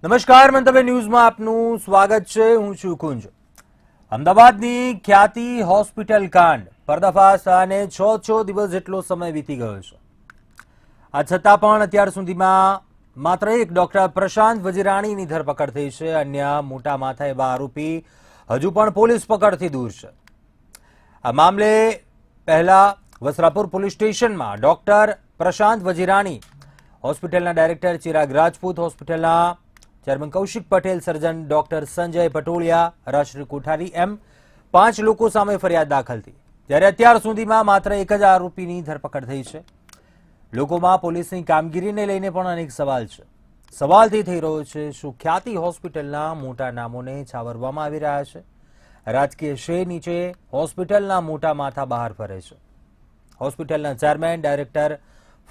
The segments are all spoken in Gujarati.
નમસ્કાર, મંતવ્ય ન્યૂઝમાં આપનું સ્વાગત છે. હું છું કુંજ. અમદાવાદની ખ્યાતિ હોસ્પિટલ કાંડ પર્દાફાશ થયાને 6 દિવસ જેટલો સમય વીતી ગયો છે. આ છતાં પણ અત્યાર સુધીમાં માત્ર એક ડોક્ટર પ્રશાંત વજીરાણીની ધરપકડ થઈ છે. અન્ય મોટા માથા એવા આરોપી હજુ પણ પોલીસ પકડથી દૂર છે. આ મામલે પહેલા વસ્ત્રાપુર પોલીસ સ્ટેશનમાં ડોક્ટર પ્રશાંત વજીરાણી, હોસ્પિટલના ડાયરેક્ટર ચિરાગ રાજપૂત, હોસ્પિટલના chairman Kaushik Patel, surgeon doctor Sanjay Patoliya, રાષ્ટ્રીય કોઠારી એમ 5 લોકો સામે ફરિયાદ દાખલ થઈ. ત્યારે અત્યાર સુધીમાં માત્ર એક જ આરોપીની ધરપકડ થઈ છે. લોકોમાં પોલીસની કામગીરીને લઈને પણ અનેક સવાલ છે. સવાલથી થઈ રહ્યો છે, શું ખ્યાતિ હોસ્પિટલના મોટા નામોને છાવરવામાં આવી રહ્યા છે? રાજકીય શેર નીચે હોસ્પિટલના મોટા માથા બહાર ફરે છે. હોસ્પિટલના ચેરમેન, ડાયરેક્ટર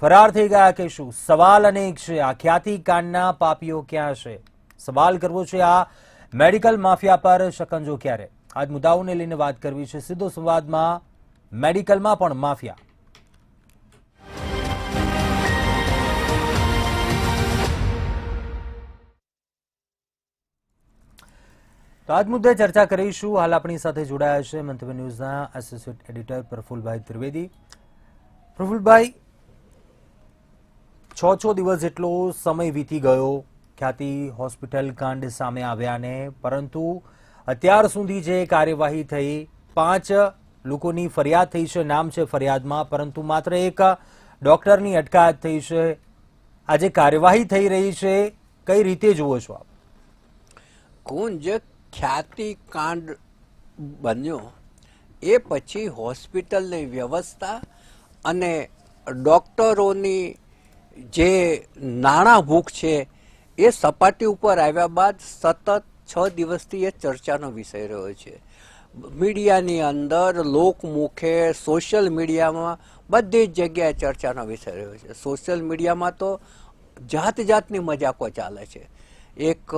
ફરાર થઈ ગયા કે શું? સવાલ અનેક છે. આ ખ્યાતિ કાંડના પાપીઓ ક્યાં છે? સવાલ કરવો છે, આ મેડિકલ માફિયા પર શકંજો ક્યારે? આજ મુદ્દાઓને લઈને વાત કરવી છે. સીધો સંવાદમાં મેડિકલમાં પણ માફિયા. તો આજ મુદ્દે ચર્ચા કરીશું. હાલ આપણી સાથે જોડાયા છે મંતવ્ય ન્યૂઝના એસોસિએટ એડિટર પ્રફુલભાઈ ત્રિવેદી. પ્રફુલભાઈ, 6 દિવસ જેટલો સમય વીતી ગયો ખ્યાતિ હોસ્પિટલ કાંડ સામે આવ્યાને, પરંતુ અત્યાર સુધી જે કાર્યવાહી થઈ, 5 લોકોની ફરિયાદ થઈ છે, નામ છે ફરિયાદમાં, પરંતુ માત્ર એક ડોક્ટરની અટકાયત થઈ છે. આ જે કાર્યવાહી થઈ રહી છે, કઈ રીતે જુઓ છો આપ? કુંજ, ખ્યાતિ કાંડ બન્યો એ પછી હોસ્પિટલની વ્યવસ્થા અને ડોક્ટરોની જે નાણાં ભૂખ છે એ સપાટી ઉપર આવ્યા બાદ સતત 6 દિવસથી એ ચર્ચાનો વિષય રહ્યો છે. મીડિયાની અંદર, લોકમુખે, સોશિયલ મીડિયામાં બધી જ જગ્યાએ ચર્ચાનો વિષય રહ્યો છે. સોશિયલ મીડિયામાં તો જાત જાતની મજાકો ચાલે છે. એક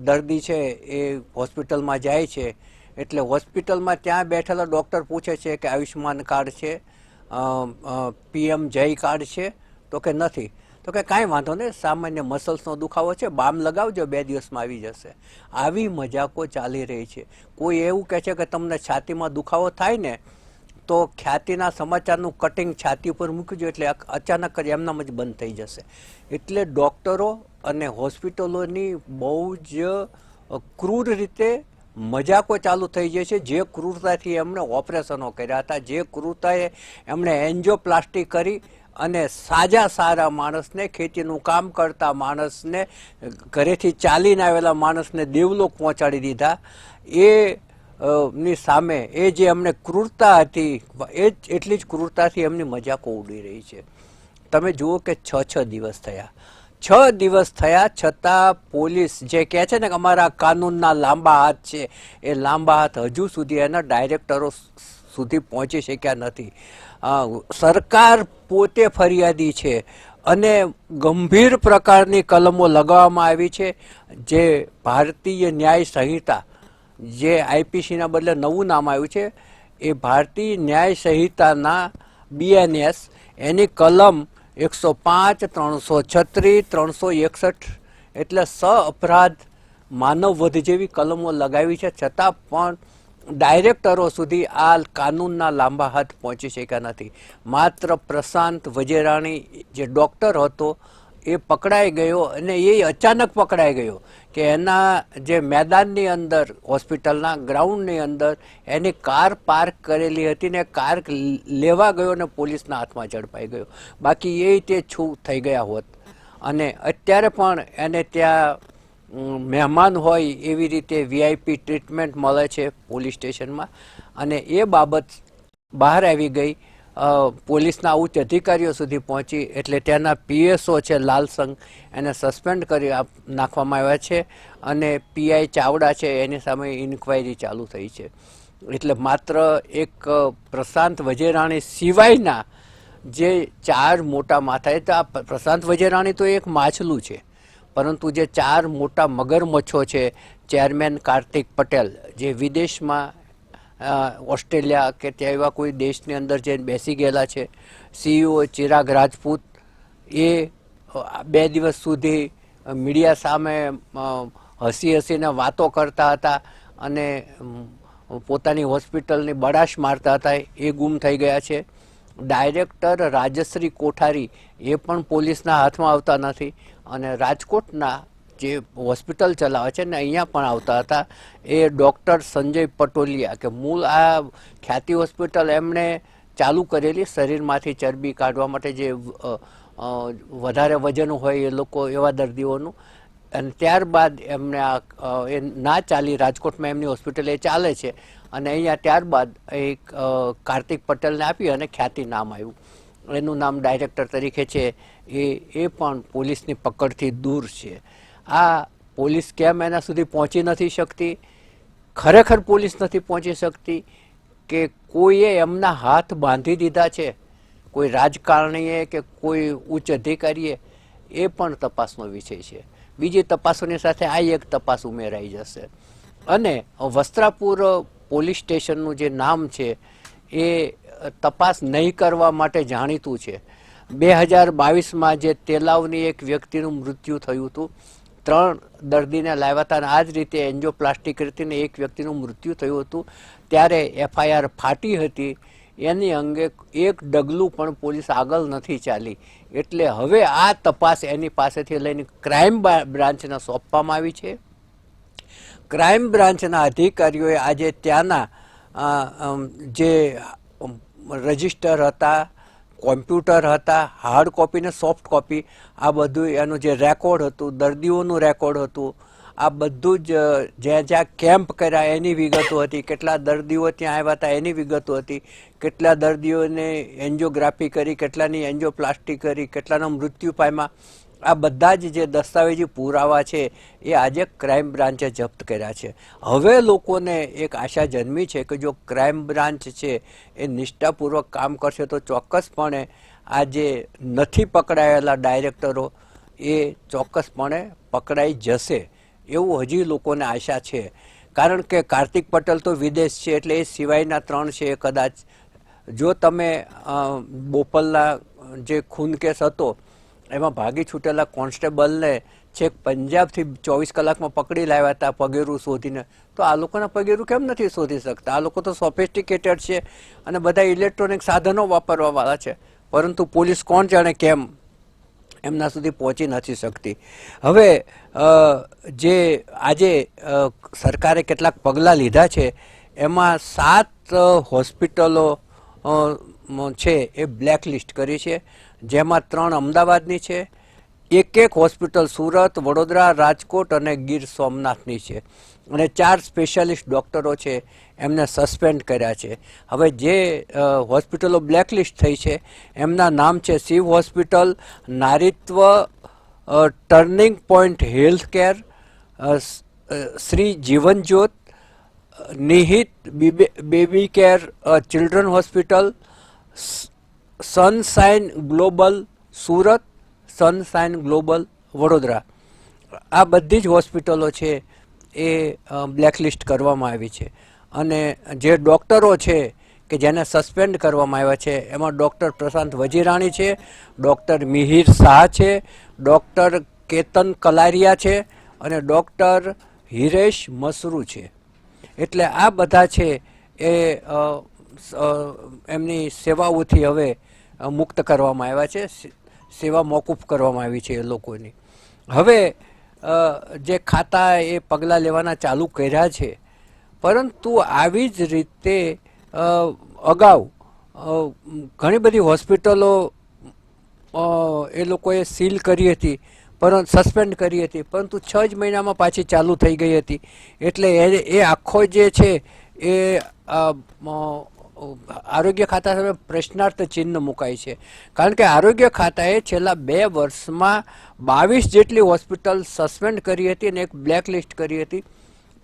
દર્દી છે એ હોસ્પિટલમાં જાય છે એટલે હોસ્પિટલમાં ત્યાં બેઠેલા ડૉક્ટર પૂછે છે કે આયુષ્યમાન કાર્ડ છે, PM જય કાર્ડ છે? તો કે નથી. તો કે કાંઈ વાંધો નહીં, સામાન્ય મસલ્સનો દુખાવો છે, બામ લગાવજો, 2 દિવસમાં આવી જશે. આવી મજાકો ચાલી રહી છે. કોઈ એવું કહે છે કે તમને છાતીમાં દુખાવો થાય ને તો ખ્યાતિના સમાચારનું કટિંગ છાતી ઉપર મૂકજો એટલે અચાનક જ એમનામ જ બંધ થઈ જશે. એટલે ડૉક્ટરો અને હોસ્પિટલોની બહુ જ ક્રૂર રીતે મજાકો ચાલુ થઈ જાય છે. જે ક્રૂરતાથી એમણે ઓપરેશનો કર્યા હતા, જે ક્રૂરતાએ એમણે એન્જિયોપ્લાસ્ટી કરી અને સારા માણસને, ખેતીનું કામ કરતા માણસને, ઘરેથી ચાલીને આવેલા માણસને દેવલોક પહોંચાડી દીધા, ની સામે એ જે એમને ક્રૂરતા હતી, એ જ એટલી જ ક્રૂરતાથી એમની મજાકો ઉડી રહી છે. તમે જુઓ કે 6 દિવસ થયા. 6 દિવસ થયા છતાં પોલીસ જે કહે છે ને કે અમારા કાનૂનના લાંબા હાથ છે, એ લાંબા હાથ હજુ સુધી એના ડાયરેક્ટરો સુધી પહોંચી શક્યા નથી. સરકાર પોતે ફરિયાદી છે અને ગંભીર પ્રકારની કલમો લગાવવામાં આવી છે. જે ભારતીય ન્યાય સંહિતા, જે IPCના બદલે નવું નામ આવ્યું છે, એ ભારતીય ન્યાય સંહિતાના BNS, એની કલમ 105, 336, 361 એટલે અપરાધ, માનવ વધ જેવી કલમો લગાવી છે. છતાં પણ ડાયરેક્ટરો સુધી આ કાનૂનના લાંબા હાથ પહોંચી શક્યા નથી. માત્ર પ્રશાંત વજીરાણી જે ડૉક્ટર હતો એ પકડાઈ ગયો, અને એ અચાનક પકડાઈ ગયો કે એના જે મેદાનની અંદર, હોસ્પિટલના ગ્રાઉન્ડની અંદર એની કાર પાર્ક કરેલી હતી ને કાર લેવા ગયો ને પોલીસના હાથમાં ઝડપાઈ ગયો. બાકી એ તે છૂ થઈ ગયા હોત. અને અત્યારે પણ એને ત્યાં મહેમાન હોય એવી રીતે VIP ટ્રીટમેન્ટ મળે છે પોલીસ સ્ટેશનમાં, અને એ બાબત બહાર આવી ગઈ. પોલીસના ઉચ્ચ અધિકારીઓ સુધી પહોંચી એટલે ત્યાંના PSO છે લાલસંગ, એને સસ્પેન્ડ કરી નાખવામાં આવ્યા છે, અને PI ચાવડા છે એની સામે ઇન્ક્વાયરી ચાલુ થઈ છે. એટલે માત્ર એક પ્રશાંત વજીરાણી સિવાયના જે 4 મોટા માથા, તો આ પ્રશાંત વજીરાણી તો એક માછલું છે, પરંતુ જે 4 મોટા મગરમચ્છો છે, ચેરમેન કાર્તિક પટેલ જે વિદેશમાં ઓસ્ટ્રેલિયા કે ત્યાં એવા કોઈ દેશની અંદર જઈને બેસી ગયેલા છે, CEO ચિરાગ રાજપૂત એ 2 દિવસ સુધી મીડિયા સામે હસી હસીને વાતો કરતા હતા અને પોતાની હોસ્પિટલની બડાશ મારતા હતા એ ગુમ થઈ ગયા છે. ડાયરેક્ટર રાજશ્રી કોઠારી એ પણ પોલીસના હાથમાં આવતા નથી અને રાજકોટના જે હોસ્પિટલ ચલાવે છે ને અહીંયા પણ આવતા હતા એ ડૉક્ટર સંજય પટોલિયા કે મૂળ આ ખ્યાતિ હોસ્પિટલ એમણે ચાલુ કરેલી શરીરમાંથી ચરબી કાઢવા માટે જે વધારે વજન હોય એ લોકો એવા દર્દીઓનું, અને ત્યારબાદ એમને એ ના ચાલી રાજકોટમાં એમની હોસ્પિટલ એ ચાલે છે અને અહીંયા ત્યારબાદ એક કાર્તિક પટેલને આપી અને ખ્યાતિ નામ આવ્યું. એનું નામ ડાયરેક્ટર તરીકે છે એ પણ પોલીસની પકડથી દૂર છે. આ પોલીસ કેમ એના સુધી પહોંચી નથી શકતી? ખરેખર પોલીસ નથી પહોંચી શકતી કે કોઈએ એમના હાથ બાંધી દીધા છે, કોઈ રાજકારણીએ કે કોઈ ઉચ્ચ અધિકારીએ? એ પણ તપાસનો વિષય છે. બીજી તપાસોની સાથે આ એક તપાસ ઉમેરાઈ જશે. અને વસ્ત્રાપુર પોલીસ સ્ટેશનનું જે નામ છે એ તપાસ નહીં કરવા માટે જાણીતું છે. 2022માં જે તેલાવની એક વ્યક્તિનું મૃત્યુ થયું હતું, 3 દર્દીને લાવ્યા હતા અને આ જ રીતે એન્જિયોપ્લાસ્ટી કરીને એક વ્યક્તિનું મૃત્યુ થયું હતું, ત્યારે FIR ફાટી હતી. એની અંગે એક ડગલું પણ પોલીસ આગળ નથી ચાલી. એટલે હવે આ તપાસ એની પાસેથી લઈને ક્રાઇમ બ્રાન્ચને સોંપવામાં આવી છે. ક્રાઇમ બ્રાન્ચના અધિકારીઓએ આજે ત્યાંના જે રજિસ્ટર હતા, કોમ્પ્યુટર હતા, હાર્ડ કોપી ને સોફ્ટ કોપી, આ બધું એનું જે રેકોર્ડ હતું, દર્દીઓનું રેકોર્ડ હતું, આ બધું જ જ્યાં જ્યાં કેમ્પ કર્યા એની વિગતો હતી, કેટલા દર્દીઓ ત્યાં આવ્યા હતા એની વિગતો હતી, કેટલા દર્દીઓને એન્જિયોગ્રાફી કરી, કેટલાની એન્જિયોપ્લાસ્ટી કરી, કેટલાના મૃત્યુ પામ્યા, આ બધા જ જે દસ્તાવેજી પુરાવા છે એ આજે ક્રાઇમ બ્રાન્ચે જપ્ત કર્યા છે. હવે લોકોને એક આશા જન્મી છે કે જો ક્રાઇમ બ્રાન્ચ છે એ નિષ્ઠાપૂર્વક કામ કરશે તો ચોક્કસપણે આ જે નથી પકડાયેલા ડાયરેક્ટરો એ ચોક્કસપણે પકડાઈ જશે એવું હજી લોકોને આશા છે. કારણ કે કાર્તિક પટેલ તો વિદેશ છે એટલે એ સિવાયના 3 છે એ કદાચ જો તમે બોપલના જે ખૂન કેસ હતો એમાં ભાગી છૂટેલા કોન્સ્ટેબલને છેક પંજાબથી 24 કલાકમાં પકડી લાવ્યા હતા પગેરું શોધીને, તો આ લોકોના પગેરું કેમ નથી શોધી શકતા? આ લોકો તો સોફિસ્ટિકેટેડ છે અને બધા ઇલેક્ટ્રોનિક સાધનો વાપરવાવાળા છે, પરંતુ પોલીસ કોણ જાણે કેમ એમના સુધી પહોંચી નથી શકતી. હવે જે આજે સરકારે કેટલાક પગલાં લીધા છે એમાં 7 હોસ્પિટલો છે એ બ્લેકલિસ્ટ કરી છે, જેમાં 3 અમદાવાદની છે, એક હોસ્પિટલ સુરત, વડોદરા, રાજકોટ અને ગીર સોમનાથની છે, અને 4 સ્પેશિયાલિસ્ટ ડૉક્ટરો છે એમને સસ્પેન્ડ કર્યા છે. હવે જે હોસ્પિટલો બ્લેકલિસ્ટ થઈ છે એમના નામ છે Shiv hospital, Naritva, turning point health care, Shri Jivanjyot, Nihit baby care children hospital, sunshine global Surat, sunshine global Vadodara. આ બધી જ હોસ્પિટલો છે એ બ્લેકલિસ્ટ કરવામાં આવી છે. અને જે ડૉક્ટરો છે કે જેને સસ્પેન્ડ કરવામાં આવ્યા છે એમાં ડૉક્ટર પ્રશાંત વજીરાણી છે, ડૉક્ટર મિહિર શાહ છે, ડૉક્ટર કેતન કલારિયા છે અને ડૉક્ટર હિરેશ મસરૂ છે. એટલે આ બધા છે એ એમની સેવાઓથી હવે મુક્ત કરવામાં આવ્યા છે, સેવા મોકૂફ કરવામાં આવી છે એ લોકોની. હવે જે ખાતા એ પગલાં લેવાના ચાલુ કર્યા છે, પરંતુ આવી જ રીતે અગાઉ ઘણી બધી હોસ્પિટલો એ લોકોએ સીલ કરી હતી, પરંતુ સસ્પેન્ડ કરી હતી, પરંતુ 6 જ મહિનામાં પાછી ચાલુ થઈ ગઈ હતી. એટલે એ આખો જે છે એ આરોગ્ય ખાતા સામે પ્રશ્નાર્થ ચિહ્ન મુકાય છે. કારણ કે આરોગ્ય ખાતાએ છેલ્લા 2 વર્ષમાં 22 જેટલી હોસ્પિટલ સસ્પેન્ડ કરી હતી અને એક બ્લેકલિસ્ટ કરી હતી,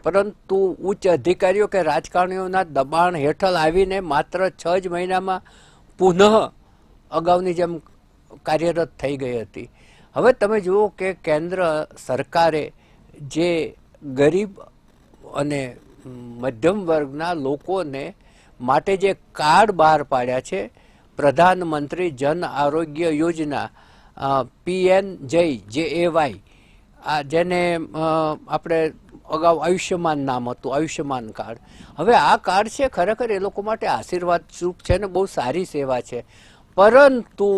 પરંતુ ઉચ્ચ અધિકારીઓ કે રાજકારણીઓના દબાણ હેઠળ આવીને માત્ર 6 જ મહિનામાં પુનઃ અગાઉની જેમ કાર્યરત થઈ ગઈ હતી. હવે તમે જુઓ કે કેન્દ્ર સરકારે જે ગરીબ અને મધ્યમ વર્ગના લોકોને માટે જે કાર્ડ બહાર પાડ્યા છે, પ્રધાનમંત્રી જન આરોગ્ય યોજના PNJAY, આ જેને આપણે અગાઉ આયુષ્યમાન નામ હતું, આયુષ્યમાન કાર્ડ. હવે આ કાર્ડ છે ખરેખર એ લોકો માટે આશીર્વાદ સ્વરૂપ છે ને બહુ સારી સેવા છે. પરંતુ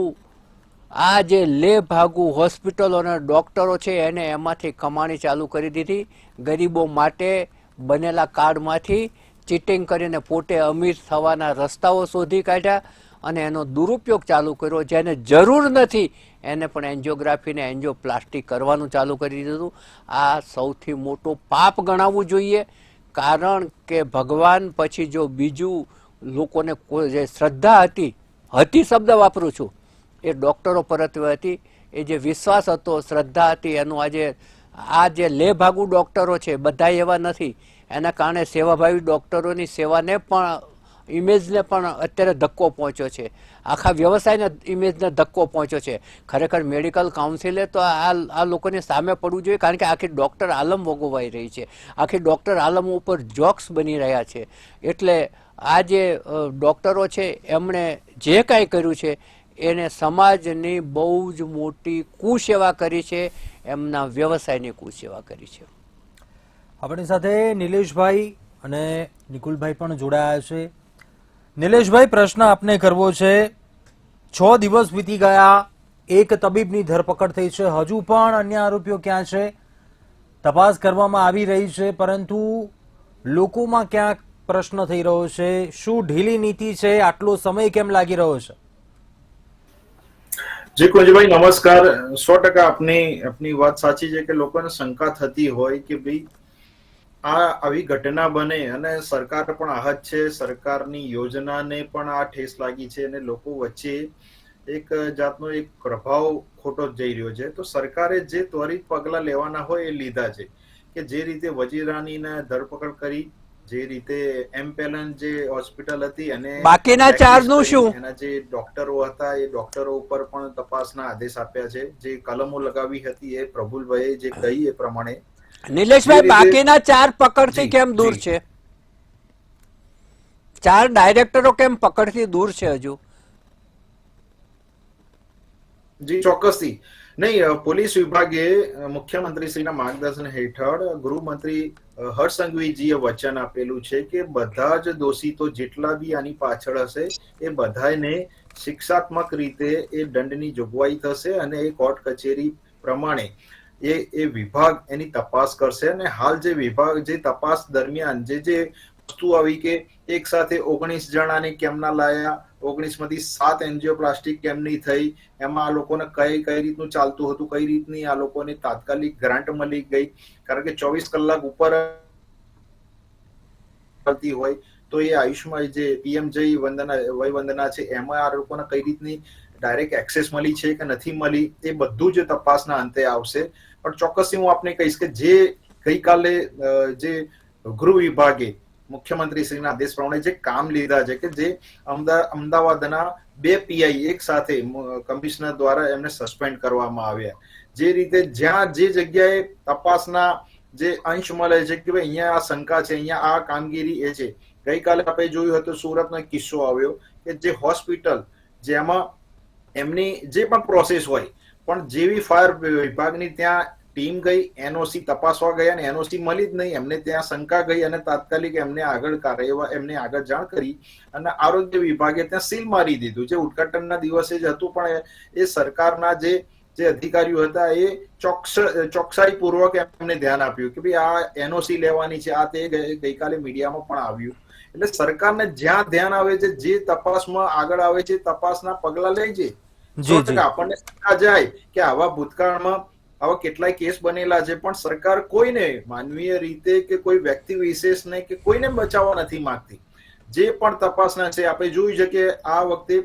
આ જે લે ભાગુ હોસ્પિટલો અને ડૉક્ટરો છે એને એમાંથી કમાણી ચાલુ કરી દીધી. ગરીબો માટે બનેલા કાર્ડમાંથી ચીટિંગ કરીને પોતે અમીર થવાના રસ્તાઓ શોધી કાઢ્યા અને એનો દુરુપયોગ ચાલુ કર્યો. જેને જરૂર નથી એને પણ એન્જિયોગ્રાફી ને એન્જિયોપ્લાસ્ટી કરવાનું ચાલુ કરી દીધું. આ સૌથી મોટું પાપ ગણાવવું જોઈએ. કારણ કે ભગવાન પછી જો બીજું લોકોને જે શ્રદ્ધા હતી શબ્દ વાપરું છું, એ ડૉક્ટરો પરત્વે હતી. એ જે વિશ્વાસ હતો, શ્રદ્ધા હતી, એનું આજે આ જે લે ભાગુ ડૉક્ટરો છે બધા એવા નથી. એના કારણે સેવાભાવી ડૉક્ટરોની સેવાને પણ ઇમેજને પણ અત્યારે ધક્કો પહોંચ્યો છે. આખા વ્યવસાયને ઇમેજને ધક્કો પહોંચ્યો છે. ખરેખર મેડિકલ કાઉન્સિલે તો આ લોકોની સામે પડવું જોઈએ. કારણ કે આખી ડૉક્ટર આલમ ભોગવાઈ રહી છે. આખી ડૉક્ટર આલમ ઉપર જોક્સ બની રહ્યા છે. એટલે આ જે ડૉક્ટરો છે એમણે જે કાંઈ કર્યું છે એને સમાજની બહુ જ મોટી કુસેવા કરી છે, એમના વ્યવસાયની કુસેવા કરી છે. આપણી સાથે નિલેશભાઈ અને નિકુલભાઈ પણ જોડાયા છે. નિલેશભાઈ, પ્રશ્ન આપને કરવો છે. 6 દિવસ વીતી ગયા, એક તબીબની ધરપકડ થઈ છે, હજુ પણ અન્ય આરોપીઓ ક્યાં છે? તપાસ કરવામાં આવી રહી છે, પરંતુ લોકોમાં ક્યાંક પ્રશ્ન થઈ રહ્યો છે, શું ઢીલી નીતિ છે? આટલો સમય કેમ લાગી રહ્યો છે? જી કુંજભાઈ, નમસ્કાર. 100% આપની વાત સાચી છે કે લોકોને શંકા થતી હોય કે ભાઈ આવી ઘટના બને અને સરકાર પણ આહત છે, સરકારની યોજનાને પણ આ ઠેસ લાગી છે અને લોકો વચ્ચે એક જાતનો એક પ્રભાવ ખોટો જઈ રહ્યો છે. તો સરકારે જે ત્વરિત પગલા લેવાના હોય એ લીધા છે કે જે રીતે વજીરાનીને ધરપકડ કરી, જે રીતે એમ્પેલન જે હોસ્પિટલ હતી અને બાકીના ચારનું શું? એના જે ડોક્ટરો હતા એ ડોક્ટરો ઉપર પણ તપાસના આદેશ આપ્યા છે. જે કલમો લગાવી હતી એ પ્રભુલભાઈએ જે કહી એ પ્રમાણે. નિલેશભાઈ, બાકીના 4 પકડથી કેમ દૂર છે? 4 ડાયરેક્ટરો કેમ પકડથી દૂર છે હજુ? જી ચોક્કસથી નહીં. પોલીસ વિભાગે મુખ્યમંત્રીશ્રીના માર્ગદર્શન હેઠળ ગૃહમંત્રી હર્ષ સંઘવીજીએ વચન આપેલું છે કે બધા જ દોષિતો જેટલા બી આની પાછળ હશે એ બધાને શિક્ષાત્મક રીતે એ દંડની જોગવાઈ થશે અને એ કોર્ટ કચેરી પ્રમાણે એ વિભાગ એની તપાસ કરશે. અને હાલ જે વિભાગ જે તપાસ દરમિયાન જે વસ્તુ આવી કે એક સાથે 19 જણાને કેમના લાયા, 19 માંથી 7 એન્જિયોપ્લાસ્ટિક કેમની થઈ, એમાં આ લોકોને કઈ રીતનું ચાલતું હતું, કઈ રીતની આ લોકોને તાત્કાલિક ગ્રાન્ટ મળી ગઈ. કારણ કે 24 કલાક ઉપર હોય તો એ આયુષ્માન જે પીએમજય વય વંદના છે એમાં આ લોકોને કઈ રીતની ડાયરેક્ટ એક્સેસ મળી છે કે નથી મળી, એ બધું જ તપાસના અંતે આવશે. પણ ચોક્કસથી હું આપને કહીશ કે જે ગઈકાલે જે ગૃહ વિભાગે મુખ્યમંત્રી શ્રીના આદેશ પ્રમાણે જે કામ લીધા છે કે જે અમદાવાદના 2 પીઆઈ એક સાથે કમિશનર દ્વારા એમને સસ્પેન્ડ કરવામાં આવ્યા. જે રીતે જ્યાં જે જગ્યાએ તપાસના જે અંશ મળે છે કે ભાઈ અહીંયા આ શંકા છે, અહીંયા આ કામગીરી એ છે. ગઈકાલે આપણે જોયું હતું સુરતનો એક કિસ્સો આવ્યો કે જે હોસ્પિટલ જેમાં એમની જે પણ પ્રોસેસ હોય પણ જેવી ફાયર વિભાગની ત્યાં ટીમ ગઈ, એનઓસી તપાસવા ગયા અને એનઓસી મળી જ નહીં. એમને ત્યાં શંકા ગઈ અને તાત્કાલિક એમને આગળ જાણ કરી અને આરોગ્ય વિભાગે ત્યાં સીલ મારી દીધું. જે ઉદઘાટનના દિવસે જ હતું પણ એ સરકારના જે અધિકારીઓ હતા એ ચોકસાઈ પૂર્વક એમને ધ્યાન આપ્યું કે ભાઈ આ એનઓસી લેવાની છે. આ તે ગઈકાલે મીડિયામાં પણ આવ્યું. એટલે સરકારને જ્યાં ધ્યાન આવે છે, જે તપાસમાં આગળ આવે છે, તપાસના પગલા લે છે. આપણને શંકા જાય કે આવા ભૂતકાળમાં આવા કેટલાય કેસ બનેલા છે પણ સરકાર કોઈને માનવીય રીતે કે કોઈ વ્યક્તિ વિશેષને કે કોઈને બચાવવા નથી માંગતી. જે પણ તપાસના છે આપણે જોયું છે કે આ વખતે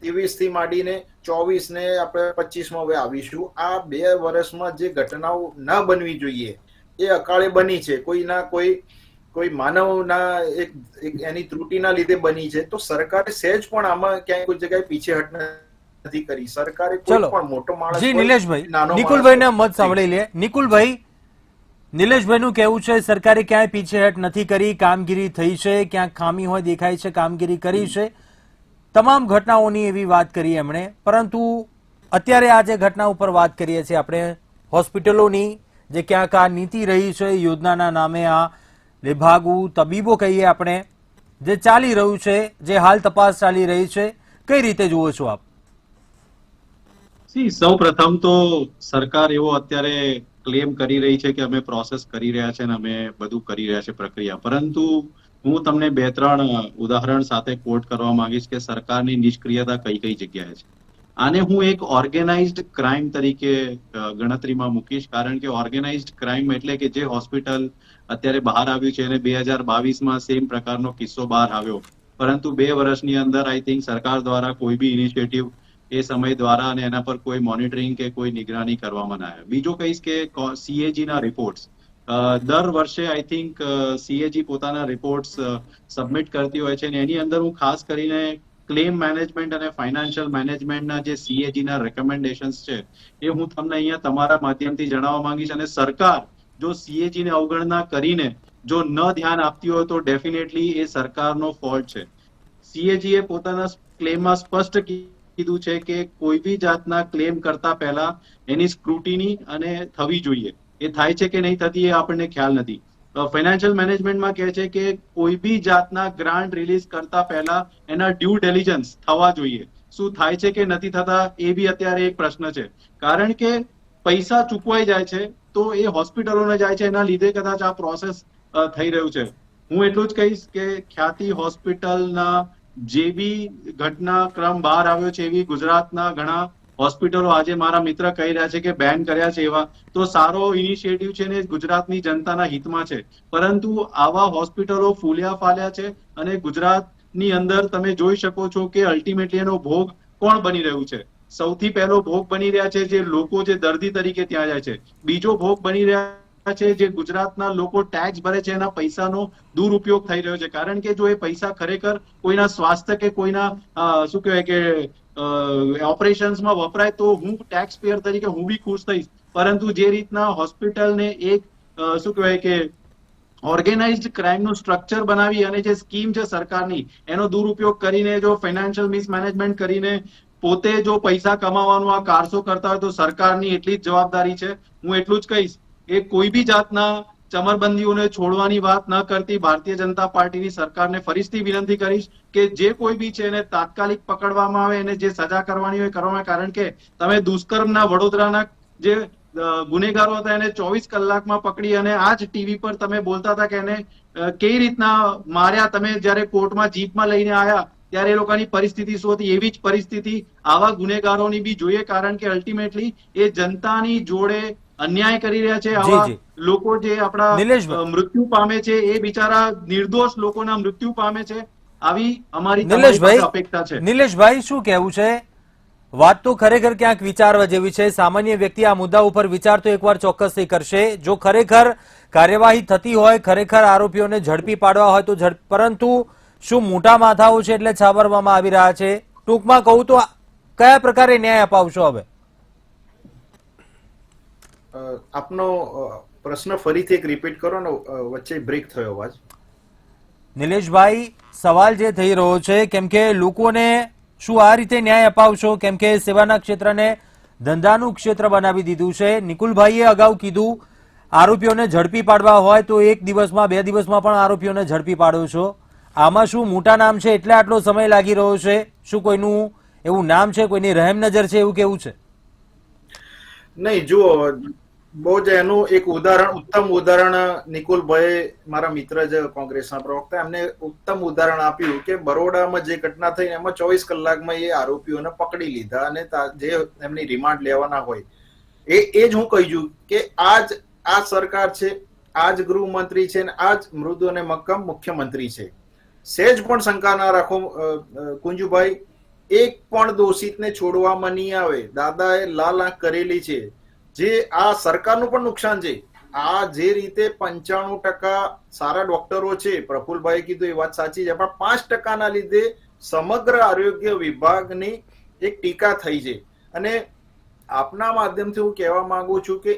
23 થી માંડીને 24 ને આપણે 25માં હવે આવીશું. આ 2 વર્ષમાં જે ઘટનાઓ ના બનવી જોઈએ એ અકાળે બની છે. કોઈ માનવના એની ત્રુટિના લીધે બની છે. તો સરકારે સહેજ પણ આમાં ક્યાંય કોઈ જગ્યાએ પીછેહટ નથી કરી. સરકારે કોઈ પણ મોટો માણસ જી નિલેશભાઈ, નિકુલભાઈના મત સાંભળી લે. નિકુલભાઈ, નિલેશભાઈનું કહેવું છે સરકારે ક્યાંય પીછેહટ નથી કરી, કામગીરી થઈ છે, ક્યાંક ખામી હોય દેખાય છે, કામગીરી કરી છે, તમામ ઘટનાઓની એવી વાત કરી એમણે. પરંતુ અત્યારે આ જે ઘટના ઉપર વાત કરીએ છીએ આપણે હોસ્પિટલોની, જે ક્યાંક આ નીતિ રહી છે યોજનાના નામે આ વિભાગુ તબીબો કહીએ આપણે, જે ચાલી રહ્યું છે, જે હાલ તપાસ ચાલી રહી છે, કઈ રીતે જુઓ છો આપ? સૌ પ્રથમ તો સરકાર એવો અત્યારે ક્લેમ કરી રહી છે કે અમે પ્રોસેસ કરી રહ્યા છે અને અમે બધું કરી રહ્યા છે પ્રક્રિયા, પરંતુ હું તમને 2-3 ઉદાહરણ સાથે કોટ કરવા માંગીશ કે સરકારની નિષ્ક્રિયતા કઈ કઈ જગ્યાએ છે. આને હું એક ઓર્ગેનાઇઝડ ક્રાઇમ તરીકે ગણતરીમાં મૂકીશ, કારણ કે ઓર્ગેનાઇઝડ ક્રાઇમ એટલે કે જે હોસ્પિટલ અત્યારે બહાર આવ્યું છે અને 2022માં સેમ પ્રકારનો કિસ્સો બહાર આવ્યો, પરંતુ 2 વર્ષની અંદર આઈ થિંક સરકાર દ્વારા કોઈ બી ઇનિશિયેટિવ એ સમય દ્વારા અને એના પર કોઈ મોનિટરિંગ કે કોઈ નિગરાની કરવામાં ના આવે. બીજું કહીશ કે CAG ના રિપોર્ટ્સ દર વર્ષે આઈ થિંક CAG પોતાના રિપોર્ટ્સ સબમિટ કરતી હોય છે અને એની અંદર હું ખાસ કરીને ક્લેમ મેનેજમેન્ટ અને ફાઇનાન્શિયલ મેનેજમેન્ટના જે CAG ના રેકમેન્ડેશન્સ છે એ હું તમને અહીંયા તમારા માધ્યમથી જણાવવા માંગીશ. અને સરકાર જો CAG ને અવગણના કરીને જો ન ધ્યાન આપતી હોય તો ડેફિનેટલી એ સરકારનો ફોલ્ટ છે. CAG એ પોતાના ક્લેમમાં સ્પષ્ટ કીધું છે કે કોઈ બી જાતના ક્લેમ કરતા પહેલા એની સ્ક્રુટિની અને થવી જોઈએ. એ થાય છે કે નહીં થતી એ આપણને ખ્યાલ નથી. ફાઇનાન્શિયલ મેનેજમેન્ટમાં કહે છે કે કોઈ બી જાતના ગ્રાન્ટ રિલીઝ કરતા પહેલા એના ડ્યુ ડિલિજન્સ થવા જોઈએ. શું થાય છે કે નથી થતા એ બી અત્યારે એક પ્રશ્ન છે, કારણ કે પૈસા ચૂકવાઈ જાય છે તો એ હોસ્પિટલોને જાય છે, એના લીધે કદાચ આ પ્રોસેસ થઈ રહ્યું છે. હું એટલું જ કહીશ કે ખ્યાતિ હોસ્પિટલના જે બી ઘટનાક્રમ બહાર આવ્યો છે એવી ગુજરાતના ઘણા હોસ્પિટલો આજે મારા મિત્ર કહી રહ્યા છે કે બેન કર્યા છે, એવા તો સારો ઇનિશિયેટિવ છે ને ગુજરાતની જનતાના હિતમાં છે, પરંતુ આવા હોસ્પિટલો ફૂલ્યા ફાલ્યા છે અને ગુજરાતની અંદર તમે જોઈ શકો છો કે અલ્ટિમેટલી એનો ભોગ કોણ બની રહ્યું છે. સૌથી પહેલો ભોગ બની રહ્યા છે જે લોકો જે દર્દી તરીકે ત્યાં જાય છે. બીજો ભોગ બની રહ્યા છે જે ગુજરાતના લોકો ટેક્સ ભરે છે એના પૈસાનો દુરુપયોગ થઈ રહ્યો છે, કારણ કે જો એ પૈસા ખરેખર કોઈના સ્વાસ્થ્ય કે કોઈના શું કહેવાય કે ઓપરેશન્સમાં વપરાય તો હું ટેક્સ પેયર તરીકે હું બી ખુશ થઈશ, પરંતુ જે રીતના હોસ્પિટલને એક શું કહેવાય કે ઓર્ગેનાઇઝડ ક્રાઇમનું સ્ટ્રક્ચર બનાવી અને જે સ્કીમ છે સરકારની એનો દુરુપયોગ કરીને જો ફાઇનાન્શિયલ મિસમેનેજમેન્ટ કરીને પોતે જો પૈસા કમાવાનું આ કારસો કરતા હોય તો સરકારની એટલી જ જવાબદારી છે. હું એટલું જ કહીશ કે કોઈ બી જાતના ચમરબંધીઓને છોડવાની વાત ન કરતી ભારતીય જનતા પાર્ટીની સરકારને ફરીથી વિનંતી કરીશ કે જે કોઈ બી છે એને તાત્કાલિક પકડવામાં આવે અને જે સજા કરવાની હોય કરવામાં, કારણ કે તમે દુષ્કર્મના વડોદરાના જે ગુનેગારો હતા એને 24 કલાકમાં પકડી અને આ જ ટીવી પર તમે બોલતા હતા કે એને કઈ રીતના માર્યા. તમે જયારે કોર્ટમાં જીપમાં લઈને આવ્યા ત્યારે એ લોકોની પરિસ્થિતિ શું હતી, એવી જ પરિસ્થિતિ આવા ગુનેગારોની બી જોઈએ, કારણ કે અલ્ટિમેટલી એ જનતાની જોડે અન્યાય કરી રહ્યા છે. આવા લોકો જે આપણા મૃત્યુ પામે છે એ બિચારા નિર્દોષ લોકોના મૃત્યુ પામે છે. આવી અમારી અપેક્ષા છે. નિલેશભાઈ, શું કહેવું છે? વાત તો ખરેખર ક્યાંક વિચારવા જેવી છે. સામાન્ય વ્યક્તિ આ મુદ્દા ઉપર વિચાર તો એકવાર ચોક્કસથી કરશે. જો ખરેખર કાર્યવાહી થતી હોય, ખરેખર આરોપીઓને ઝડપી પાડવા હોય તો પરંતુ શું મોટા માથાઓ છે એટલે છાવરવામાં આવી રહ્યા છે? ટૂંકમાં કહું તો કયા પ્રકારે ન્યાય અપાવશો હવે? આપનો પ્રશ્ન ફરીથી એક રિપીટ કરો ને, વચ્ચે બ્રેક થયો અવાજ. નિલેશભાઈ, સવાલ જે થઈ રહ્યો છે કેમ કે લોકોને શું આ રીતે ન્યાય અપાવશો, કેમ કે સેવાના ક્ષેત્રને ધંધાનું ક્ષેત્ર બનાવી દીધું છે. નિકુલભાઈએ અગાઉ કીધું આરોપીઓને ઝડપી પાડવા હોય તો 1 દિવસમાં 2 દિવસમાં પણ આરોપીઓને ઝડપી પાડો છો. આમાં શું મોટા નામ છે એટલે આટલો સમય લાગી રહ્યો છે? શું કોઈનું એવું નામ છે, કોઈની રહેમ નજર છે, એવું કેવું છે? નહીં, જુઓ, બહુ જ એનું એક ઉત્તમ ઉદાહરણ નિકુલભાઈ, મારા મિત્ર જ કોંગ્રેસના પ્રવક્તા, એમને ઉત્તમ ઉદાહરણ આપ્યું કે બરોડામાં જે ઘટના થઈ એમાં 24 કલાકમાં એ આરોપીઓને પકડી લીધા અને જે એમની રિમાન્ડ લેવાના હોય એ જ હું કહી છું કે આ સરકાર છે, આ જ ગૃહમંત્રી છે અને આ જ મૃદુ અને મક્કમ મુખ્યમંત્રી છે. સહેજ પણ શંકા ના રાખો કુંજુભાઈ, એક પણ દોષિતને છોડવામાં નહીં આવે. દાદાએ લાલ આંખ કરેલી છે. જે આ સરકારનું પણ નુકસાન છે. આ જે રીતે 95% સારા ડોક્ટરો છે, પ્રફુલભાઈ કીધું એ વાત સાચી છે, પણ 5% લીધે સમગ્ર આરોગ્ય વિભાગની એક ટીકા થઈ છે. અને આપના માધ્યમથી હું કહેવા માંગુ છું કે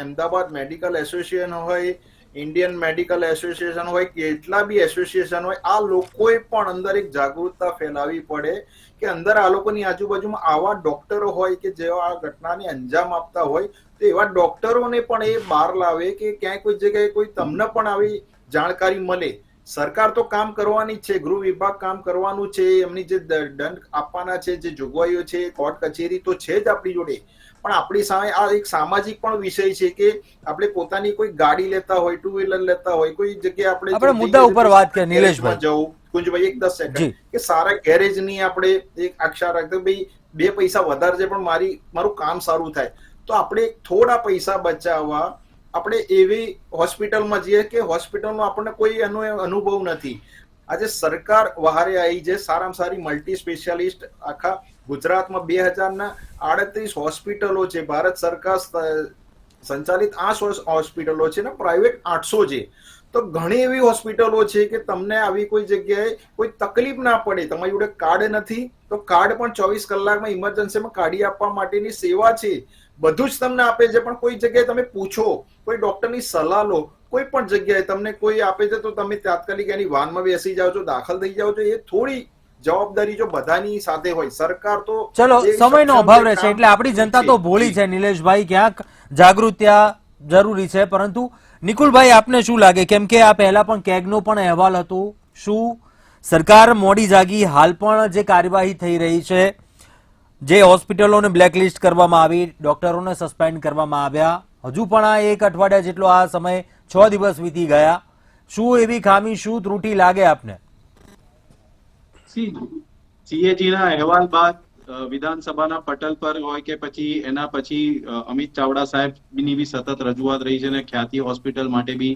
અમદાવાદ મેડિકલ એસોસિએશન હોય ઇન્ડિયન મેડિકલ એસોસિએશન હોય, કેટલા બી એસોસિએશન હોય, આ લોકોએ પણ અંદર એક જાગૃતતા ફેલાવવી પડે કે અંદર આ લોકોની આજુબાજુમાં આવા ડોક્ટરો હોય કે જેઓ આ ઘટનાને અંજામ આપતા હોય, તો એવા ડોક્ટરોને પણ એ બહાર લાવે કે ક્યાંય કોઈ જગ્યાએ કોઈ તમને પણ આવી જાણકારી મળે. સરકાર તો કામ કરવાની જ છે, ગૃહ વિભાગ કામ કરવાનું છે, એમની જે દંડ આપવાના છે, જે જોગવાઈઓ છે, કોર્ટ કચેરી તો છે જ આપણી જોડે, પણ આપણી સામે આ એક સામાજિક પણ વિષય છે કે આપણે પોતાની કોઈ ગાડી લેતા હોય, ટુ વ્હીલર લેતા હોય, કોઈ જગ્યાએ આપણે મુદ્દા ઉપર વાત કરીએ નિલેશભાઈ. જવું કુંજભાઈ, એક 10 સેકન્ડ, કે સારા ગેરેજ ની આપણે એક આશા રાખતા ભાઈ 2 પૈસા વધારે છે પણ મારું કામ સારું થાય, તો આપણે થોડા પૈસા બચાવવા આપણે એવી હોસ્પિટલમાં જઈએ કે હોસ્પિટલનો આપણને કોઈ એનો અનુભવ નથી. આજે સરકાર વહારે આવી છે, સારામાં સારી મલ્ટી સ્પેશિયાલિસ્ટ આખા ગુજરાતમાં 2038 હોસ્પિટલો છે, ભારત સરકાર સંચાલિત 8 હોસ્પિટલો છે ને પ્રાઇવેટ 800 છે. તો ઘણી એવી હોસ્પિટલો છે કે તમને આવી કોઈ જગ્યાએ કોઈ તકલીફ ના પડે. તમારી જોડે કાર્ડ નથી તો કાર્ડ પણ 24 કલાકમાં ઇમરજન્સીમાં કાઢી આપવા માટેની સેવા છે, બધું જ તમને આપે છે. પણ કોઈ જગ્યાએ તમે પૂછો, કોઈ ડોક્ટરની સલાહ લો, કોઈ પણ જગ્યાએ તમને કોઈ આપે છે તો તમે તાત્કાલિક એની વાનમાં બેસી જાઓ છો, દાખલ થઈ જાઓ છો. એ થોડી જવાબદારી જો બધાની સાથે હોય, સરકાર તો ચલો સમયનો અભાવ રહે છે એટલે આપણી જનતા તો ભોળી છે નિલેશભાઈ, ક્યાંક જાગૃતિ જરૂરી છે. પરંતુ નિકુલભાઈ, આપને શું લાગે, કેમ કે આ પહેલા પણ કેગનો પણ અહેવાલ હતો, શું સરકાર મોડી જાગી? હાલ પણ જે કાર્યવાહી થઈ રહી છે, જે હોસ્પિટલોને બ્લેકલિસ્ટ કરવામાં આવી, ડોક્ટરોને સસ્પેન્ડ કરવામાં આવ્યા, હજુ પણ આ 1 અઠવાડિયા જેટલો આ સમય 6 દિવસ વીતી ગયા, શું એવી ખામી, શું ત્રુટી લાગે આપને? સીએજી ના અહેવાલ બાદ વિધાનસભાના પટલ પર હોય કે પછી એના પછી અમિત ચાવડા સાહેબની બી સતત રજૂઆત રહી છે અને ખ્યાતિ હોસ્પિટલ માટે બી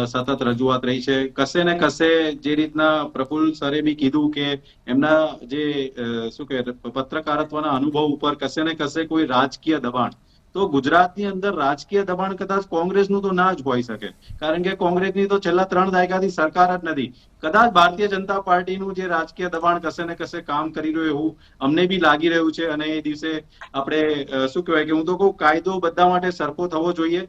સતત રજૂઆત રહી છે. કશે ને કશે જે રીતના પ્રફુલ્લ સરે બી કીધું કે એમના જે શું કે પત્રકારત્વના અનુભવ ઉપર કશે ને કશે કોઈ રાજકીય દબાણ, તો ગુજરાતની અંદર રાજકીય દબાણ કદાચ કોંગ્રેસનું તો ના જ હોઈ શકે, કારણ કે કોંગ્રેસની તો છેલ્લા 3 દાયકાથી સરકાર જ નથી. કદાચ ભારતીય જનતા પાર્ટીનું જે રાજકીય દબાણ કશે ને કશે કામ કરી રહ્યું એવું અમને બી લાગી રહ્યું છે. અને એ દિવસે આપણે શું કહેવાય કે હું તો કહું, કાયદો બધા માટે સરખો થવો જોઈએ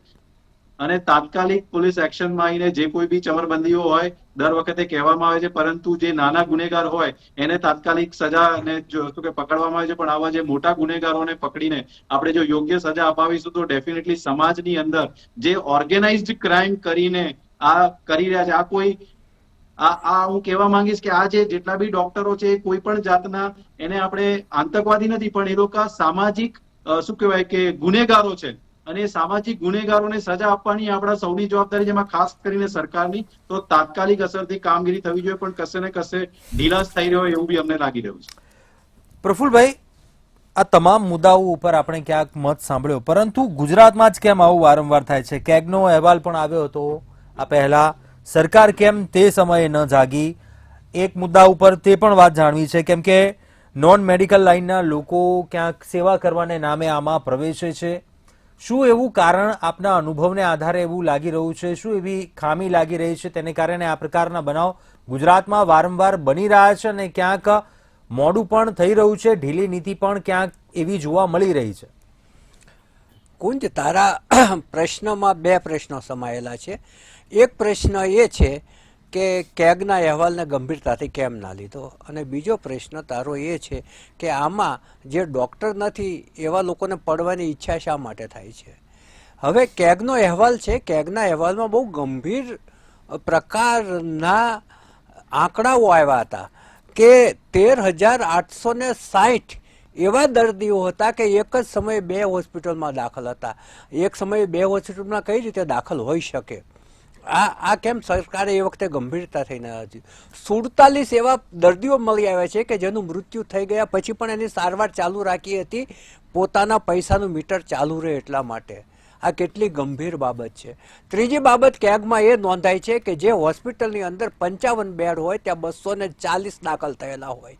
અને તાત્કાલિક પોલીસ એક્શનમાં આવીને જે કોઈ બી ચમરબંધીઓ હોય દર વખતે કહેવામાં આવે છે, પરંતુ જે નાના ગુનેગાર હોય એને તાત્કાલિક સજા અને શું કે પકડવામાં આવે છે, પણ આવા જે મોટા ગુનેગારોને પકડીને આપણે જો યોગ્ય સજા અપાવીશું તો ડેફિનેટલી સમાજની અંદર જે ઓર્ગેનાઇઝડ ક્રાઇમ કરીને આ કરી રહ્યા છે, આ કોઈ હું કહેવા માંગીશ કે આ જે જેટલા બી ડોક્ટરો છે કોઈ પણ જાતના એને આપણે આતંકવાદી નથી, પણ એ લોકો સામાજિક શું કહેવાય કે ગુનેગારો છે અને સામાજિક ગુનેગારોને સજા આપવાની આપણા સૌની જવાબદારી, જેમાં ખાસ કરીને સરકારની. તો તાત્કાલિક અસરથી કામગીરી થવી જોઈએ, પણ કશે ને કશે ઢીલાસ થઈ રહ્યો એવું બી અમને લાગી રહ્યું છે. પ્રફુલભાઈ, આ તમામ મુદ્દાઓ ઉપર આપણે ક્યાંક મત સાંભળ્યો, પરંતુ ગુજરાતમાં જ કેમ આવું વારંવાર થાય છે? કેગનો અહેવાલ પણ આવ્યો હતો આ પહેલા, સરકાર કેમ તે સમયે ન જાગી? એક મુદ્દા ઉપર તે પણ વાત જાણવી છે, કેમ કે નોન મેડિકલ લાઇનના લોકો ક્યાંક સેવા કરવાને નામે આમાં પ્રવેશે છે. શું એવું કારણ આપના અનુભવને આધારે એવું લાગી રહ્યું છે? શું એવી ખામી લાગી રહી છે તેને કારણે આ પ્રકારના બનાવ ગુજરાતમાં વારંવાર બની રહ્યા છે અને ક્યાંક મોડું પણ થઈ રહ્યું છે, ઢીલી નીતિ પણ ક્યાંક એવી જોવા મળી રહી છે? કુંજ, તારા પ્રશ્નમાં 2 પ્રશ્નો સમાયેલા છે. એક પ્રશ્ન એ છે કે કેગના અહેવાલને ગંભીરતાથી કેમ ના લીધો, અને બીજો પ્રશ્ન તારો એ છે કે આમાં જે ડૉક્ટર નથી એવા લોકોને પડવાની ઈચ્છા શા માટે થાય છે? હવે કેગનો અહેવાલ છે, કેગના અહેવાલમાં બહુ ગંભીર પ્રકારના આંકડાઓ આવ્યા હતા કે 13,860 એવા દર્દીઓ હતા કે એક જ સમયે 2 હોસ્પિટલમાં દાખલ હતા. એક સમયે 2 હોસ્પિટલમાં કઈ રીતે દાખલ હોઈ શકે? આ કેમ સરકારે એ વખતે ગંભીરતા થઈને હતી? 47 એવા દર્દીઓ મળી આવ્યા છે કે જેનું મૃત્યુ થઈ ગયા પછી પણ એની સારવાર ચાલુ રાખી હતી, પોતાના પૈસાનું મીટર ચાલુ રહે એટલા માટે. આ કેટલી ગંભીર બાબત છે. ત્રીજી બાબત કેગમાં એ નોંધાય છે કે જે હોસ્પિટલની અંદર 55 બેડ હોય ત્યાં 240 દાખલ થયેલા હોય,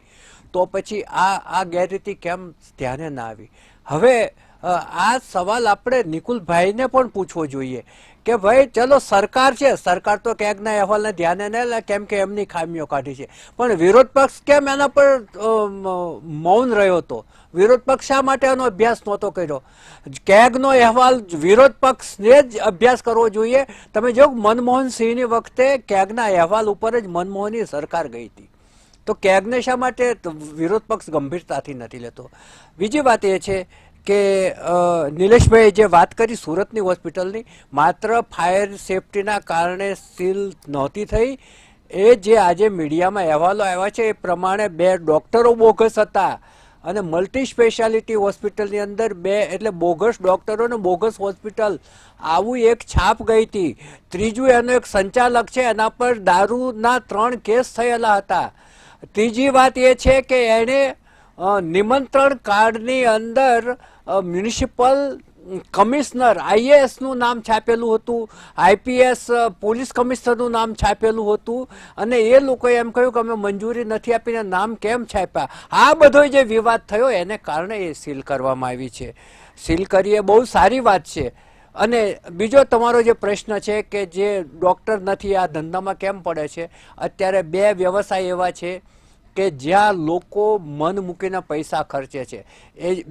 તો પછી આ ગેરરીતિ કેમ ધ્યાને ના આવી? હવે આ સવાલ આપણે નિકુલભાઈને પણ પૂછવો જોઈએ કે ભાઈ ચલો સરકાર છે, સરકાર તો ક્યાંકના અહેવાલને ધ્યાને ન લે કેમ કે એમની ખામીઓ કાઢી છે, પણ વિરોધ પક્ષ કેમ એના પર મૌન રહ્યો હતો? વિરોધ પક્ષ શા માટે એનો અભ્યાસ નહોતો કર્યો? કેગનો અહેવાલ વિરોધ પક્ષને જ અભ્યાસ કરવો જોઈએ. તમે જો મનમોહન સિંહની વખતે કેગના અહેવાલ ઉપર જ મનમોહનની સરકાર ગઈ હતી, તો કેગને શા માટે વિરોધ પક્ષ ગંભીરતાથી નથી લેતો? બીજી વાત એ છે કે નિલેશભાઈએ જે વાત કરી સુરતની હોસ્પિટલની, માત્ર ફાયર સેફટીના કારણે સીલ નહોતી થઈ. એ જે આજે મીડિયામાં અહેવાલો આવ્યા છે એ પ્રમાણે 2 ડૉક્ટરો બોગસ હતા અને મલ્ટી સ્પેશિયાલિટી હોસ્પિટલની અંદર 2 એટલે બોગસ ડૉક્ટરો અને બોગસ હોસ્પિટલ, આવું એક છાપ ગઈ હતી. ત્રીજું એનો એક સંચાલક છે, એના પર દારૂના 3 કેસ થયેલા હતા. ત્રીજી વાત એ છે કે એણે નિમંત્રણ કાર્ડની અંદર મ્યુનિસિપલ કમિશનર IASનું નામ છાપેલું હતું, IPS પોલીસ કમિશનરનું નામ છાપેલું હતું, અને એ લોકોએ એમ કહ્યું કે અમે મંજૂરી નથી આપીને નામ કેમ છાપ્યા? આ બધો જે વિવાદ થયો એને કારણે એ સીલ કરવામાં આવી છે. સીલ કરી એ બહુ સારી વાત છે. અને બીજો તમારો જે પ્રશ્ન છે કે જે ડૉક્ટર નથી આ ધંધામાં કેમ પડે છે, અત્યારે 2 વ્યવસાય એવા છે કે જ્યાં લોકો મન મૂકીને પૈસા ખર્ચે છે. એ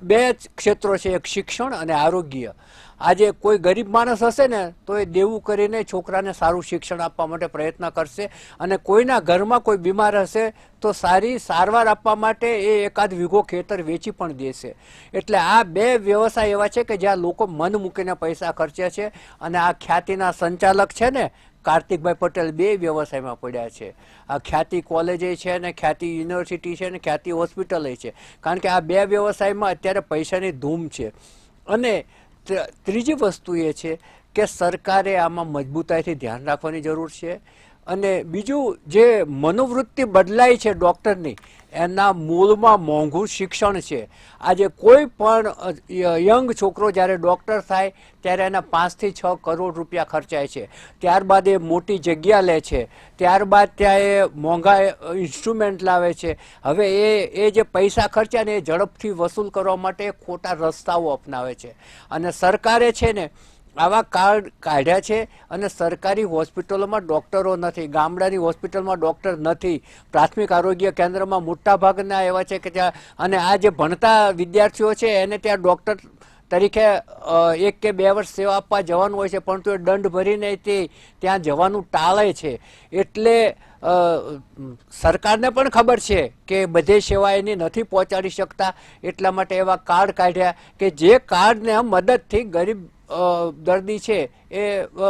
બે ક્ષેત્રો છે, એક શિક્ષણ અને આરોગ્ય. આજે કોઈ ગરીબ માણસ હશે ને તો એ દેવું કરીને છોકરાને સારું શિક્ષણ આપવા માટે પ્રયત્ન કરશે, અને કોઈના ઘરમાં કોઈ બીમાર હશે તો સારી સારવાર આપવા માટે એ એકાદ વીઘો ખેતર વેચી પણ દેશે. એટલે આ 2 વ્યવસાય એવા છે કે જ્યાં લોકો મન મૂકીને પૈસા ખર્ચે છે, અને આ ખ્યાતિના સંચાલક છે ને કાર્તિકભાઈ પટેલ 2 વ્યવસાયમાં પડ્યા છે. આ ખ્યાતિ કોલેજે છે અને ખ્યાતિ યુનિવર્સિટી છે અને ખ્યાતિ હોસ્પિટલે છે, કારણ કે આ 2 વ્યવસાયમાં અત્યારે પૈસાની ધૂમ છે. અને ત્રીજી વસ્તુ એ છે કે સરકારે આમાં મજબૂતાઈથી ધ્યાન રાખવાની જરૂર છે. અને બીજું જે મનોવૃત્તિ બદલાઈ છે ડૉક્ટરની, એના મૂળમાં મોંઘું શિક્ષણ છે. આજે કોઈ પણ યંગ છોકરો જ્યારે ડૉક્ટર થાય ત્યારે એના 5 થી 6 કરોડ રૂપિયા ખર્ચાય છે. ત્યારબાદ એ મોટી જગ્યા લે છે, ત્યારબાદ ત્યાં એ મોંઘા ઇન્સ્ટ્રુમેન્ટ લાવે છે. હવે એ જે પૈસા ખર્ચ્યા ને એ ઝડપથી વસૂલ કરવા માટે ખોટા રસ્તાઓ અપનાવે છે. અને સરકારે છે ને આવા કાર્ડ કાઢ્યા છે, અને સરકારી હોસ્પિટલોમાં ડૉક્ટરો નથી, ગામડાની હોસ્પિટલમાં ડૉક્ટર નથી, પ્રાથમિક આરોગ્ય કેન્દ્રમાં મોટા ભાગના એવા છે કે ત્યાં, અને આ જે ભણતા વિદ્યાર્થીઓ છે એને ત્યાં ડૉક્ટર તરીકે 1 કે 2 વર્ષ સેવા આપવા જવાનું હોય છે, પરંતુ એ દંડ ભરીને તે ત્યાં જવાનું ટાળે છે. એટલે સરકારને પણ ખબર છે કે બધી સેવા એની નથી પહોંચાડી શકતા, એટલા માટે એવા કાર્ડ કાઢ્યા કે જે કાર્ડને મદદથી ગરીબ દર્દી છે એ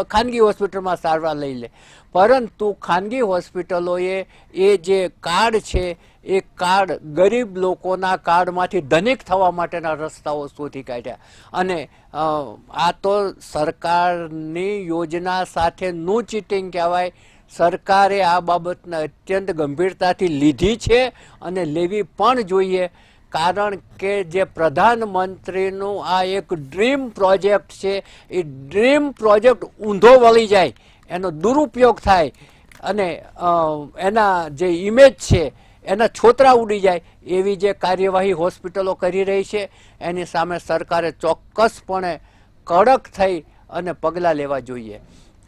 ખાનગી હોસ્પિટલમાં સારવાર લઈ લે. પરંતુ ખાનગી હોસ્પિટલોએ એ જે કાર્ડ છે એ કાર્ડ ગરીબ લોકોના કાર્ડમાંથી ધનિક થવા માટેના રસ્તાઓ શોધી કાઢ્યા. અને આ તો સરકારની યોજના સાથેનું ચીટિંગ કહેવાય. સરકારે આ બાબતને અત્યંત ગંભીરતાથી લીધી છે અને લેવી પણ જોઈએ, કારણ કે જે પ્રધાનમંત્રીનું આ એક ડ્રીમ પ્રોજેક્ટ છે, એ ડ્રીમ પ્રોજેક્ટ ઊંધો વળી જાય, એનો દુરુપયોગ થાય અને એના જે ઇમેજ છે એના છોતરા ઉડી જાય, એવી જે કાર્યવાહી હોસ્પિટલો કરી રહી છે એની સામે સરકારે ચોક્કસપણે કડક થઈ અને પગલાં લેવા જોઈએ.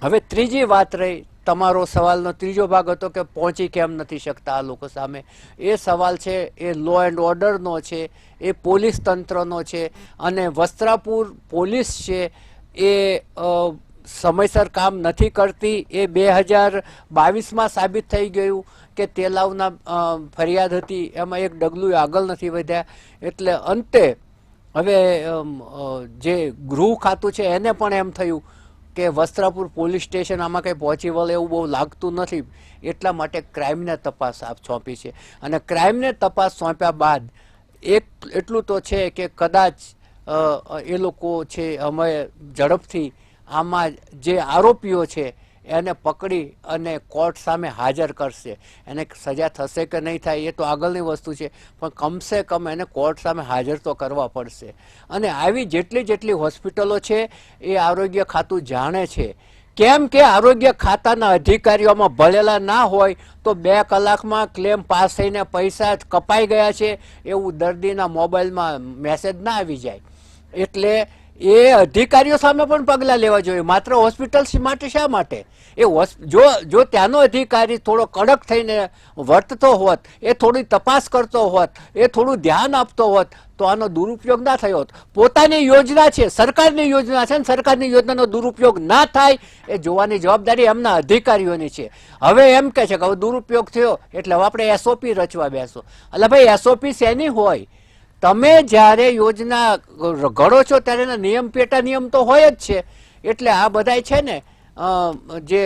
હવે ત્રીજી વાત રહી, તમારો સવાલનો ત્રીજો ભાગ હતો કે પહોંચી કેમ નથી શકતા આ લોકો સામે. એ સવાલ છે એ લો એન્ડ ઓર્ડરનો છે, એ પોલીસ તંત્રનો છે. અને વસ્ત્રાપુર પોલીસ છે એ સમયસર કામ નથી કરતી. એ 2022માં સાબિત થઈ ગયું કે તેલાવના ફરિયાદ હતી, એમાં એક ડગલું આગળ નથી વધ્યા. એટલે અંતે હવે જે ગૃહ ખાતું છે એને પણ એમ થયું કે વસ્ત્રાપુર પોલીસ સ્ટેશન આમાં કંઈ પહોંચી વળે એવું બહુ લાગતું નથી, એટલા માટે ક્રાઇમને તપાસ સોંપી છે. અને ક્રાઇમને તપાસ સોંપ્યા બાદ એટલું તો છે કે કદાચ એ લોકો છે અમે ઝડપથી આમાં જે આરોપીઓ છે એને પકડી અને કોર્ટ સામે હાજર કરશે. એને સજા થશે કે નહીં થાય એ તો આગળની વસ્તુ છે, પણ કમસે કમ એને કોર્ટ સામે હાજર તો કરવા પડશે. અને આવી જેટલી હોસ્પિટલો છે એ આરોગ્ય ખાતું જાણે છે. કેમ કે આરોગ્ય ખાતાના અધિકારીઓમાં ભળેલા ના હોય તો 2 કલાકમાં ક્લેમ પાસ થઈને પૈસા કપાઈ ગયા છે એવું દર્દીના મોબાઈલમાં મેસેજ ના આવી જાય. એટલે એ અધિકારીઓ સામે પણ પગલાં લેવા જોઈએ. માત્ર હોસ્પિટલ્સ માટે શા માટે? જો ત્યાંનો અધિકારી થોડો કડક થઈને વર્તતો હોત, એ થોડી તપાસ કરતો હોત, એ થોડું ધ્યાન આપતો હોત તો આનો દુરુપયોગ ના થયો હોત. પોતાની યોજના છે, સરકારની યોજના છે, ને સરકારની યોજનાનો દુરુપયોગ ના થાય એ જોવાની જવાબદારી એમના અધિકારીઓની છે. હવે એમ કહે છે કે હવે દુરુપયોગ થયો એટલે હવે આપણે એસઓપી રચવા બેસો. એટલે ભાઈ એસઓપી શેની હોય? તમે જ્યારે યોજના ઘડો છો ત્યારે એના નિયમ પેટા નિયમ તો હોય જ છે. એટલે આ બધાય છે ને જે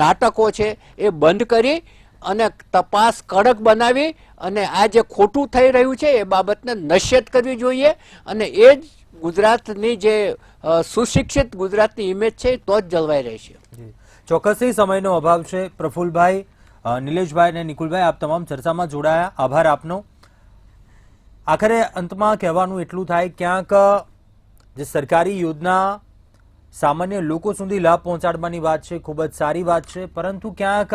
નાટકો છે એ બંધ કરી અને તપાસ કડક બનાવી અને આ જે ખોટું થઈ રહ્યું છે એ બાબતને નશ્યત કરવી જોઈએ. અને એ જ ગુજરાતની જે સુશિક્ષિત ગુજરાતની ઇમેજ છે એ તો જ જળવાઈ રહેશે. ચોક્કસથી સમયનો અભાવ છે. પ્રફુલભાઈ, નિલેશભાઈ અને નિકુલભાઈ, આપ તમામ ચર્ચામાં જોડાયા, આભાર આપનો. આખરે અંતમાં કહેવાનું એટલું થાય, ક્યાંક જે સરકારી યોજના સામાન્ય લોકો સુધી લાભ પહોંચાડવાની વાત છે, ખૂબ જ સારી વાત છે, પરંતુ ક્યાંક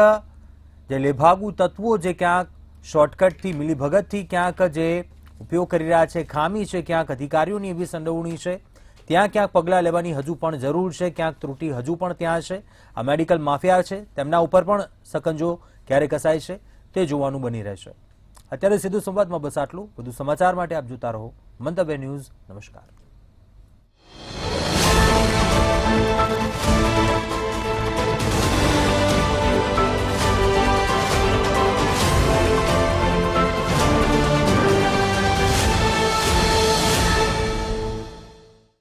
જે લેભાગુ તત્વો જે ક્યાંક શોર્ટકટથી, મિલીભગતથી ક્યાંક જે ઉપયોગ કરી રહ્યા છે, ખામી છે, ક્યાંક અધિકારીઓની એવી સંડોવણી છે, ત્યાં ક્યાંક પગલાં લેવાની હજુ પણ જરૂર છે. ક્યાંક ત્રુટિ હજુ પણ ત્યાં છે. આ મેડિકલ માફિયા છે, તેમના ઉપર પણ સકંજો ક્યારે કસાય છે તે જોવાનું બની રહેશે. અત્યારે સીધું સંવાદમાં બસ આટલું. વધુ સમાચાર માટે આપ જોતા રહો મંતવ્ય ન્યૂઝ. નમસ્કાર.